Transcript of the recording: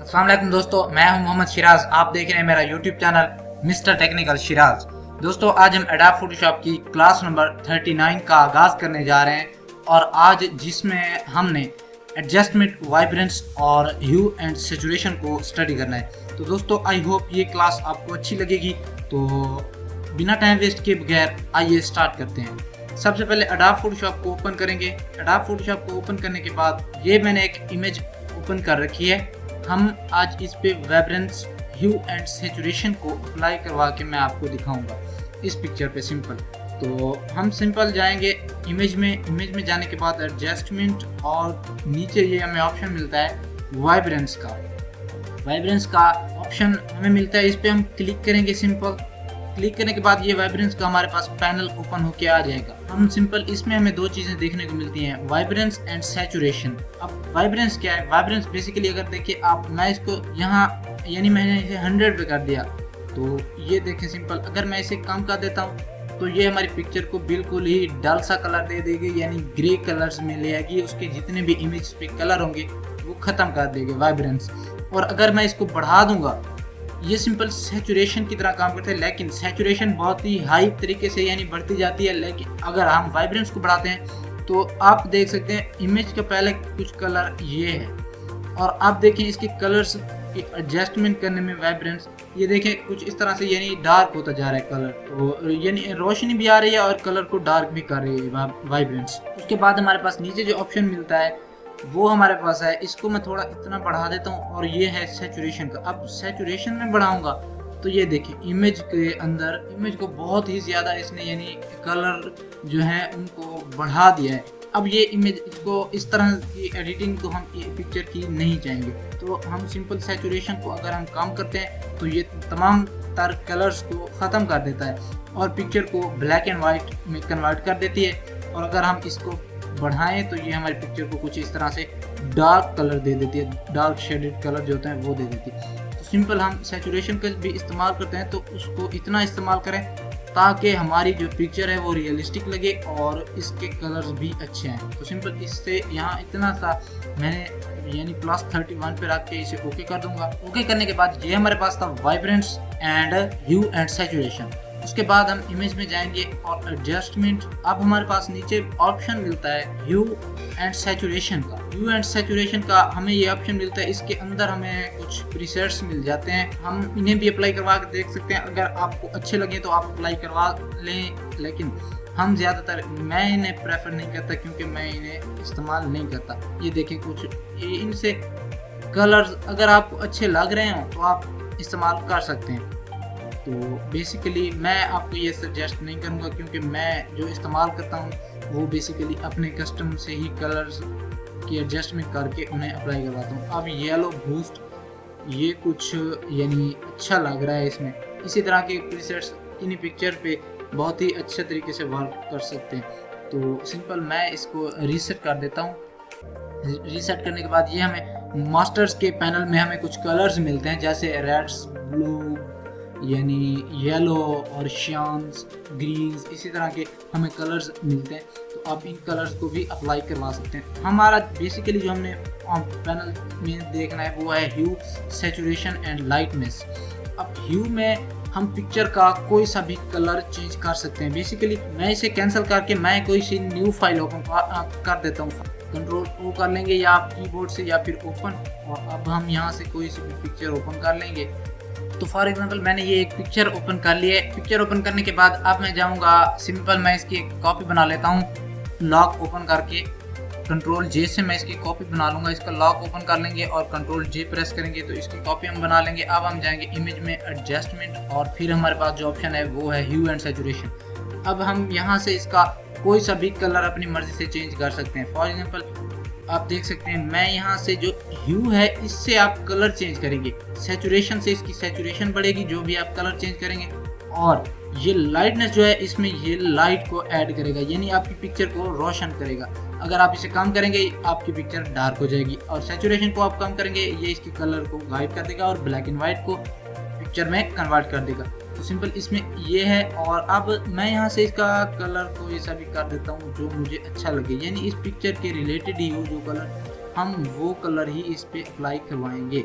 अस्सलाम वालेकुम दोस्तों, मैं हूं मोहम्मद शिराज। आप देख रहे हैं मेरा YouTube channel mister technical Siraj. दोस्तों, आज हम एडोब फोटोशॉप की क्लास नंबर 39 का आगाज़ करने जा रहे हैं और आज जिसमें हमने एडजस्टमेंट, वाइब्रेंस और ह्यू एंड सैचुरेशन को स्टडी करना है। तो दोस्तों, आई होप ये क्लास आपको अच्छी लगेगी। तो बिना टाइम वेस्ट किए बगैर आइए स्टार्ट करते हैं। सबसे पहले एडोब फोटोशॉप को ओपन करेंगे। एडोब फोटोशॉप को ओपन करने के बाद ये मैंने एक इमेज ओपन कर रखी है। हम आज इस पे वाइब्रेंस, ह्यू एंड सैचुरेशन को अप्लाई करवा के मैं आपको दिखाऊंगा इस पिक्चर पे सिंपल। तो हम सिंपल जाएंगे इमेज में जाने के बाद एडजस्टमेंट और नीचे ये हमें ऑप्शन मिलता है वाइब्रेंस का ऑप्शन हमें मिलता है। इस पे हम क्लिक करेंगे। सिंपल क्लिक करने के बाद ये वाइब्रेंस का हमारे पास पैनल ओपन होके आ जाएगा। हम सिंपल इसमें हमें दो चीज़ें देखने को मिलती हैं, वाइब्रेंस एंड सैचुरेशन। अब वाइब्रेंस क्या है? वाइब्रेंस बेसिकली अगर देखिए आप, मैं इसको यहाँ यानी मैंने इसे 100 पे कर दिया तो ये देखें सिंपल। अगर मैं इसे कम कर देता हूँ तो ये हमारी पिक्चर को बिल्कुल ही डल सा कलर दे देगी, यानी ग्रे कलर्स में ले आएगी। उसके जितने भी इमेज पे कलर होंगे वो ख़त्म कर देगी वाइब्रेंस। और अगर मैं इसको बढ़ा दूंगा, ये सिंपल सैचुरेशन की तरह काम करते हैं, लेकिन सैचुरेशन बहुत ही हाई तरीके से यानी बढ़ती जाती है। लेकिन अगर हम वाइब्रेंस को बढ़ाते हैं तो आप देख सकते हैं इमेज का पहले कुछ कलर ये है और आप देखें इसके कलर्स की एडजस्टमेंट करने में वाइब्रेंस, ये देखें कुछ इस तरह से यानी डार्क होता जा रहा है कलर। तो यानी रोशनी भी आ रही है और कलर को डार्क भी कर रही है वाइब्रेंस। उसके बाद हमारे पास नीचे जो ऑप्शन मिलता है वो हमारे पास है। इसको मैं थोड़ा इतना बढ़ा देता हूँ और ये है सैचुरेशन का। अब सैचुरेशन में बढ़ाऊंगा तो ये देखिए इमेज के अंदर इमेज को बहुत ही ज़्यादा इसने यानी कलर जो है उनको बढ़ा दिया है। अब ये इमेज को इस तरह की एडिटिंग तो हम ये पिक्चर की नहीं चाहेंगे। तो हम सिंपल सैचुरेशन को अगर हम कम करते हैं तो ये तमाम तर कलर्स को ख़त्म कर देता है और पिक्चर को ब्लैक एंड वाइट में कन्वर्ट कर देती है। और अगर हम इसको बढ़ाएं तो ये हमारी पिक्चर को कुछ इस तरह से डार्क कलर दे देती है, डार्क शेडेड कलर जो होता है वो दे देती है। तो सिंपल हम सैचुरेशन का भी इस्तेमाल करते हैं तो उसको इतना इस्तेमाल करें ताकि हमारी जो पिक्चर है वो रियलिस्टिक लगे और इसके कलर्स भी अच्छे हैं। तो सिंपल इससे यहाँ इतना सा मैंने यानी +31 पे रख के इसे ओके कर दूंगा। ओके करने के बाद ये हमारे पास था vibrance and hue and saturation. उसके बाद हम इमेज में जाएंगे और एडजस्टमेंट। अब हमारे पास नीचे ऑप्शन मिलता है ह्यू एंड सैचुरेशन का। ह्यू एंड सैचुरेशन का हमें ये ऑप्शन मिलता है। इसके अंदर हमें कुछ प्रीसेट्स मिल जाते हैं, हम इन्हें भी अप्लाई करवा के देख सकते हैं। अगर आपको अच्छे लगे तो आप अप्लाई करवा लें, लेकिन हम ज़्यादातर मैं इन्हें प्रेफर नहीं करता क्योंकि मैं इन्हें इस्तेमाल नहीं करता। ये देखें कुछ इनसे कलर्स अगर आपको अच्छे लग रहे हों तो आप इस्तेमाल कर सकते हैं। तो बेसिकली मैं आपको ये सजेस्ट नहीं करूँगा क्योंकि मैं जो इस्तेमाल करता हूँ वो बेसिकली अपने कस्टम से ही कलर्स की एडजस्टमेंट करके उन्हें अप्लाई करवाता हूँ। अब येलो बूस्ट ये कुछ यानी अच्छा लग रहा है इसमें। इसी तरह के प्रीसेट्स किन्हीं पिक्चर पे बहुत ही अच्छे तरीके से वर्क कर सकते हैं। तो सिंपल मैं इसको रीसेट कर देता हूँ। रीसेट करने के बाद ये हमें मास्टर्स के पैनल में हमें कुछ कलर्स मिलते हैं, जैसे रेड्स, ब्लू यानी येलो और शान्स, ग्रीन्स, इसी तरह के हमें कलर्स मिलते हैं। तो आप इन कलर्स को भी अप्लाई करवा सकते हैं। हमारा बेसिकली जो हमने पैनल में देखना है वो है ह्यू, सैचुरेशन एंड लाइटनेस। अब ह्यू में हम पिक्चर का कोई सा भी कलर चेंज कर सकते हैं। बेसिकली मैं इसे कैंसिल करके मैं कोई सी न्यू फाइल ओपन कर देता हूँ। कंट्रोल ओ कर लेंगे या आप कीबोर्ड से या फिर ओपन, और अब हम यहाँ से कोई सी भी पिक्चर ओपन कर लेंगे। तो फॉर एग्जांपल मैंने ये एक पिक्चर ओपन कर ली है। पिक्चर ओपन करने के बाद अब मैं जाऊंगा सिंपल मैं इसकी एक कॉपी बना लेता हूँ। लॉक ओपन करके कंट्रोल जे से मैं इसकी कॉपी बना लूँगा। इसका लॉक ओपन कर लेंगे और कंट्रोल जे प्रेस करेंगे तो इसकी कॉपी हम बना लेंगे। अब हम जाएंगे इमेज में, एडजस्टमेंट, और फिर हमारे पास जो ऑप्शन है वो है ह्यू एंड सैचुरेशन। अब हम यहाँ से इसका कोई सा भी कलर अपनी मर्जी से चेंज कर सकते हैं। फॉर एग्जाम्पल आप देख सकते हैं मैं यहाँ से जो ह्यू है इससे आप कलर चेंज करेंगे, सैचुरेशन से इसकी सैचुरेशन बढ़ेगी जो भी आप कलर चेंज करेंगे, और ये लाइटनेस जो है इसमें ये लाइट को ऐड करेगा यानी आपकी पिक्चर को रोशन करेगा। अगर आप इसे कम करेंगे आपकी पिक्चर डार्क हो जाएगी, और सैचुरेशन को आप कम करेंगे ये इसके कलर को गायब कर देगा और ब्लैक एंड वाइट को पिक्चर में कन्वर्ट कर देगा। तो सिंपल इसमें ये है। और अब मैं यहाँ से इसका कलर को ऐसा भी कर देता हूँ जो मुझे अच्छा लगे, यानी इस पिक्चर के रिलेटेड ही हो जो कलर, हम वो कलर ही इस पे अप्लाई करवाएंगे।